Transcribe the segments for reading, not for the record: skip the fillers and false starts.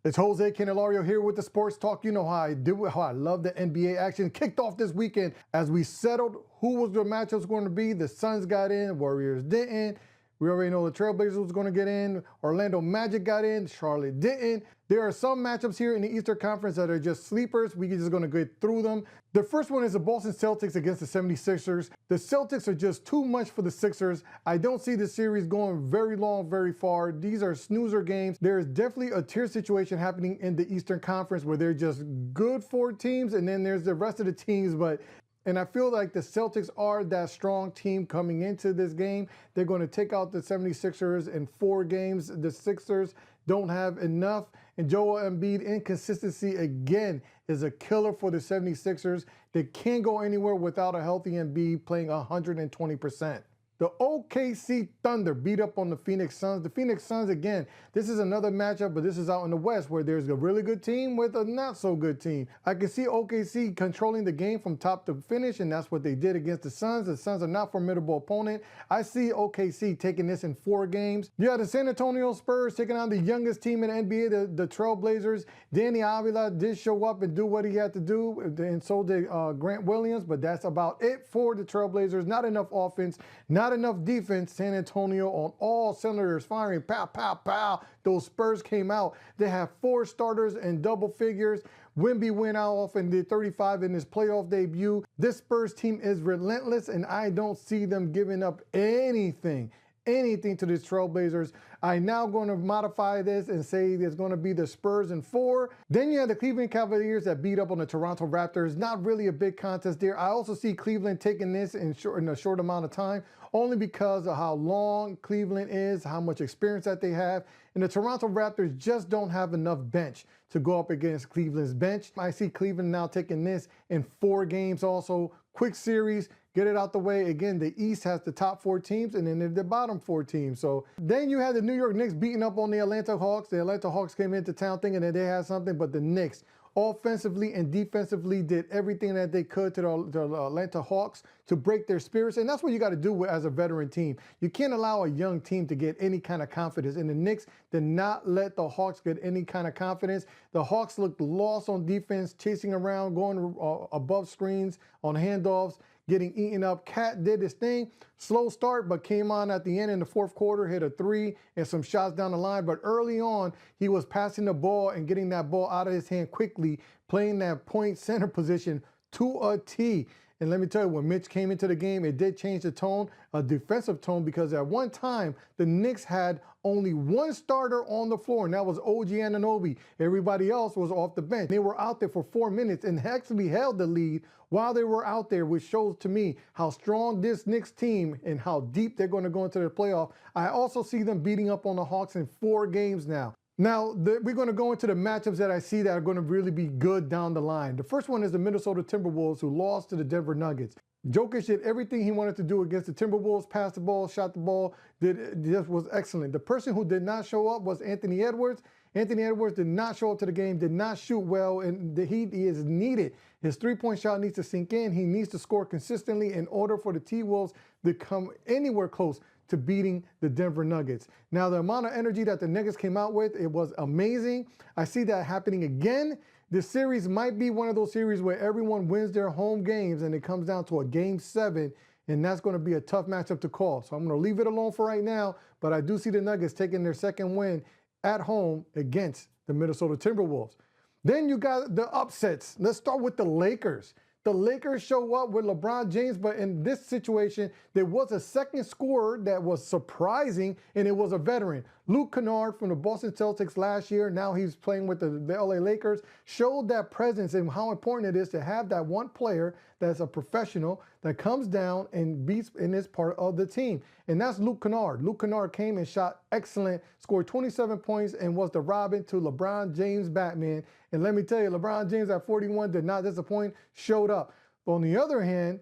It's Jose Candelario here with the Sports Talk. You know how I do it, how I love the NBA action. Kicked off this weekend as we settled who was the matchups going to be. The Suns got in, Warriors didn't. We already know the Trailblazers was going to get in. Orlando Magic got in, Charlotte didn't. There are some matchups here in the Eastern Conference that are just sleepers. We're just going to get through them. The first one is the Boston Celtics against the 76ers. The Celtics are just too much for the Sixers. I don't see the series going very long, very far. These are snoozer games. There is definitely a tier situation happening in the Eastern Conference where they're just good for teams, and then there's the rest of the teams, and I feel like the Celtics are that strong team coming into this game. They're going to take out the 76ers in 4 games. The Sixers don't have enough. And Joel Embiid, inconsistency again, is a killer for the 76ers. They can't go anywhere without a healthy Embiid playing 120%. The OKC Thunder beat up on the Phoenix Suns. The Phoenix Suns, again, this is another matchup, but this is out in the West where there's a really good team with a not so good team. I can see OKC controlling the game from top to finish, and that's what they did against the Suns. The Suns are not a formidable opponent. I see OKC taking this in 4 games. You have the San Antonio Spurs taking on the youngest team in the NBA, the Trailblazers. Danny Avila did show up and do what he had to do, and so did Grant Williams, but that's about it for the Trailblazers. Not enough offense, not enough defense. San Antonio on all cylinders firing, pow, pow, pow. Those Spurs came out. They have 4 starters in double figures. Wemby went out off and did 35 in his playoff debut. This Spurs team is relentless, and I don't see them giving up anything to the Trailblazers. I'm now going to modify this and say there's going to be the Spurs in 4. Then you have the Cleveland Cavaliers that beat up on the Toronto Raptors. Not really a big contest there. I also see Cleveland taking this in a short amount of time, only because of how long Cleveland is, how much experience that they have. And the Toronto Raptors just don't have enough bench to go up against Cleveland's bench. I see Cleveland now taking this in 4 games also. Quick series, get it out the way. Again, the East has the top 4 teams and then the bottom 4 teams. So then you had the New York Knicks beating up on the Atlanta Hawks. The Atlanta Hawks came into town thinking that they had something, but the Knicks offensively and defensively did everything that they could to the Atlanta Hawks to break their spirits. And that's what you got to do as a veteran team. You can't allow a young team to get any kind of confidence. And the Knicks did not let the Hawks get any kind of confidence. The Hawks looked lost on defense, chasing around, going above screens on handoffs, getting eaten up. Cat did his thing, slow start, but came on at the end in the 4th quarter, hit a 3 and some shots down the line. But early on, he was passing the ball and getting that ball out of his hand quickly, playing that point center position to a T. And let me tell you, when Mitch came into the game, it did change the tone, a defensive tone, because at one time, the Knicks had only 1 starter on the floor, and that was OG Anunoby. Everybody else was off the bench. They were out there for 4 minutes and actually held the lead while they were out there, which shows to me how strong this Knicks team and how deep they're going to go into the playoff. I also see them beating up on the Hawks in 4 games now. Now, we're going to go into the matchups that I see that are going to really be good down the line. The first one is the Minnesota Timberwolves, who lost to the Denver Nuggets. Jokic did everything he wanted to do against the Timberwolves, passed the ball, shot the ball, just was excellent. The person who did not show up was Anthony Edwards. Anthony Edwards did not show up to the game, did not shoot well, and he is needed. His 3-point shot needs to sink in. He needs to score consistently in order for the T-Wolves to come anywhere close to beating the Denver Nuggets. Now, the amount of energy that the Nuggets came out with, it was amazing. I see that happening again. This series might be one of those series where everyone wins their home games and it comes down to a game 7, and that's going to be a tough matchup to call. So I'm going to leave it alone for right now, but I do see the Nuggets taking their 2nd win at home against the Minnesota Timberwolves. Then you got the upsets. Let's start with the Lakers. The Lakers show up with LeBron James, but in this situation, there was a second scorer that was surprising, and it was a veteran. Luke Kennard from the Boston Celtics last year, now he's playing with the LA Lakers, showed that presence and how important it is to have that one player that's a professional that comes down and beats and is part of the team. And that's Luke Kennard. Luke Kennard came and shot excellent, scored 27 points, and was the Robin to LeBron James Batman. And let me tell you, LeBron James at 41 did not disappoint, showed up. But on the other hand,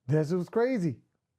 this was crazy.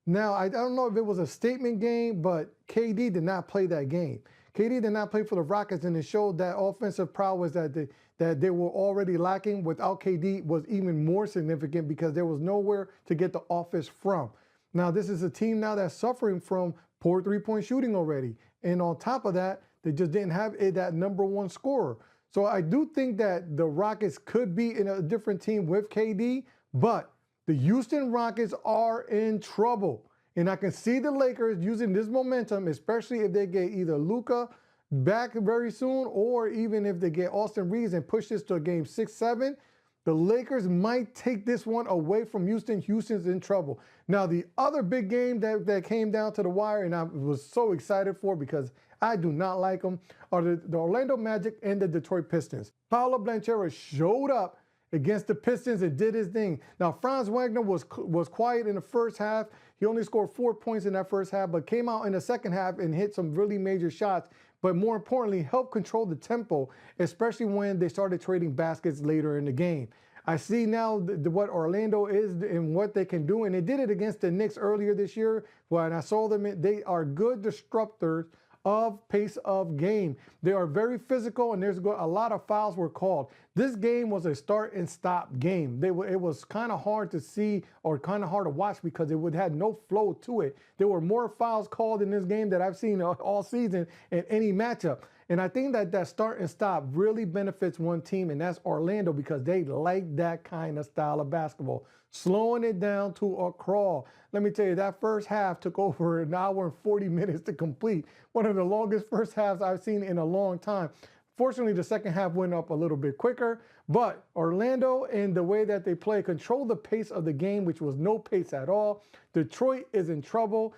Now, I don't know if it was a statement game, but KD did not play that game. KD did not play for the Rockets, and it showed that offensive prowess that they were already lacking without KD was even more significant because there was nowhere to get the offense from. Now, this is a team now that's suffering from poor 3-point shooting already. And on top of that, they just didn't have that number 1 scorer. So I do think that the Rockets could be in a different team with KD, but the Houston Rockets are in trouble. And I can see the Lakers using this momentum, especially if they get either Luka back very soon, or even if they get Austin Reeves and push this to a game 6-7, the Lakers might take this one away from Houston. Houston's in trouble. Now, the other big game that came down to the wire, and I was so excited for because I do not like them, are the Orlando Magic and the Detroit Pistons. Paolo Banchero showed up against the Pistons and did his thing. Now, Franz Wagner was quiet in the first half. He only scored 4 points in that first half, but came out in the second half and hit some really major shots. But more importantly, helped control the tempo, especially when they started trading baskets later in the game. I see now what Orlando is and what they can do, and they did it against the Knicks earlier this year. When I saw them, they are good disruptors of pace of game. They are very physical, and there's a lot of fouls were called. This game was a start and stop game. It was kind of hard to see or kind of hard to watch because it had no flow to it. There were more fouls called in this game that I've seen all season in any matchup. And I think that start and stop really benefits one team, and that's Orlando, because they like that kind of style of basketball. Slowing it down to a crawl. Let me tell you, that first half took over an hour and 40 minutes to complete. One of the longest first halves I've seen in a long time. Fortunately, the second half went up a little bit quicker, but Orlando, and the way that they play, controlled the pace of the game, which was no pace at all. Detroit is in trouble.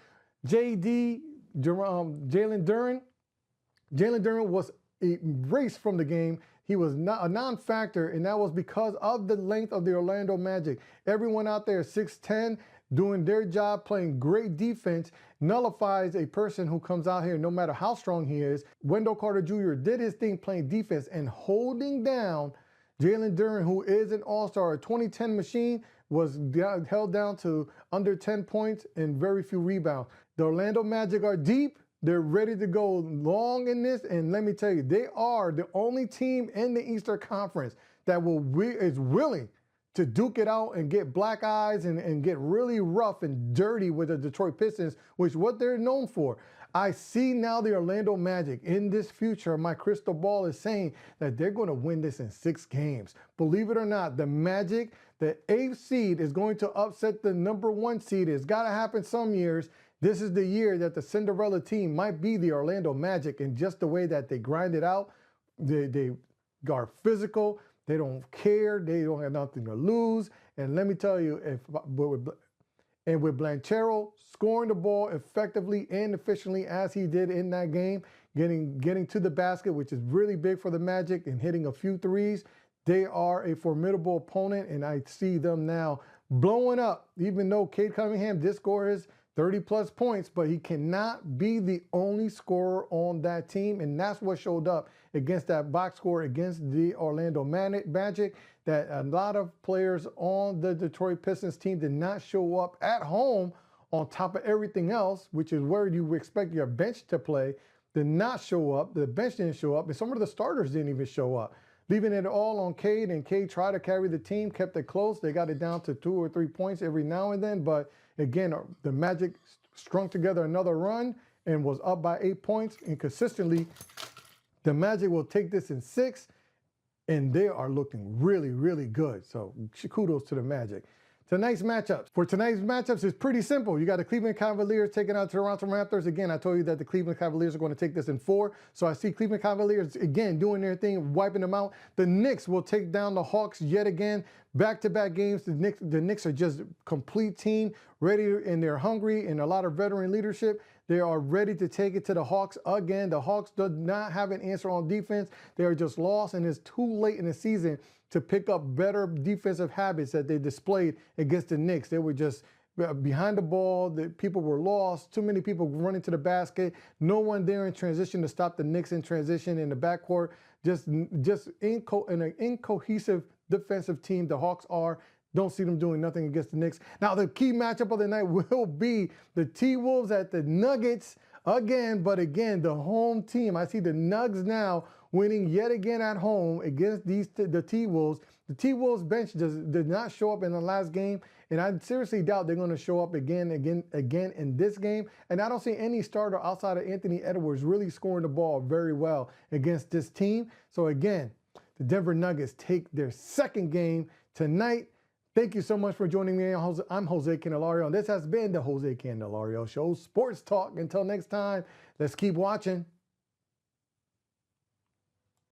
Jalen Duren was erased from the game. He was not a non-factor, and that was because of the length of the Orlando Magic. Everyone out there 6'10", doing their job, playing great defense, nullifies a person who comes out here no matter how strong he is. Wendell Carter Jr. did his thing playing defense and holding down Jalen Duren, who is an all-star. A 2010 machine, was held down to under 10 points and very few rebounds. The Orlando Magic are deep. They're ready to go long in this, and let me tell you, they are the only team in the Eastern Conference that is willing to duke it out and get black eyes and get really rough and dirty with the Detroit Pistons, which is what they're known for. I see now the Orlando Magic in this future. My crystal ball is saying that they're going to win this in 6 games. Believe it or not, the Magic, the 8th seed, is going to upset the #1 seed. It's got to happen some years. This is the year that the Cinderella team might be the Orlando Magic, and just the way that they grind it out. They are physical. They don't care. They don't have nothing to lose. And let me tell you, with Banchero scoring the ball effectively and efficiently as he did in that game, getting to the basket, which is really big for the Magic, and hitting a few threes, they are a formidable opponent, and I see them now blowing up. Even though Cade Cunningham did score his 30-plus points, but he cannot be the only scorer on that team, and that's what showed up against that box score against the Orlando Magic, that a lot of players on the Detroit Pistons team did not show up at home on top of everything else, which is where you expect your bench to play, did not show up. The bench didn't show up, and some of the starters didn't even show up, leaving it all on Cade, and Cade tried to carry the team, kept it close. They got it down to 2 or 3 points every now and then, but again, the Magic strung together another run and was up by 8 points. And consistently, the Magic will take this in 6, and they are looking really, really good. So kudos to the Magic. Tonight's matchups. For tonight's matchups, it's pretty simple. You got the Cleveland Cavaliers taking out Toronto Raptors. Again, I told you that the Cleveland Cavaliers are going to take this in 4. So I see Cleveland Cavaliers, again, doing their thing, wiping them out. The Knicks will take down the Hawks yet again. Back-to-back games. The Knicks are just a complete team, ready, and they're hungry, and a lot of veteran leadership. They are ready to take it to the Hawks again. The Hawks do not have an answer on defense. They are just lost, and it's too late in the season to pick up better defensive habits that they displayed against the Knicks. They were just behind the ball. The people were lost. Too many people running to the basket. No one there in transition to stop the Knicks in transition in the backcourt. Just in an incohesive defensive team, the Hawks are. Don't see them doing nothing against the Knicks. Now, the key matchup of the night will be the T-Wolves at the Nuggets again, but again, the home team. I see the Nugs now winning yet again at home against the T-Wolves. The T-Wolves bench did not show up in the last game, and I seriously doubt they're going to show up again in this game. And I don't see any starter outside of Anthony Edwards really scoring the ball very well against this team. So again, the Denver Nuggets take their second game tonight. Thank you so much for joining me. I'm Jose Candelario, and this has been the Jose Candelario Show, Sports Talk. Until next time, let's keep watching.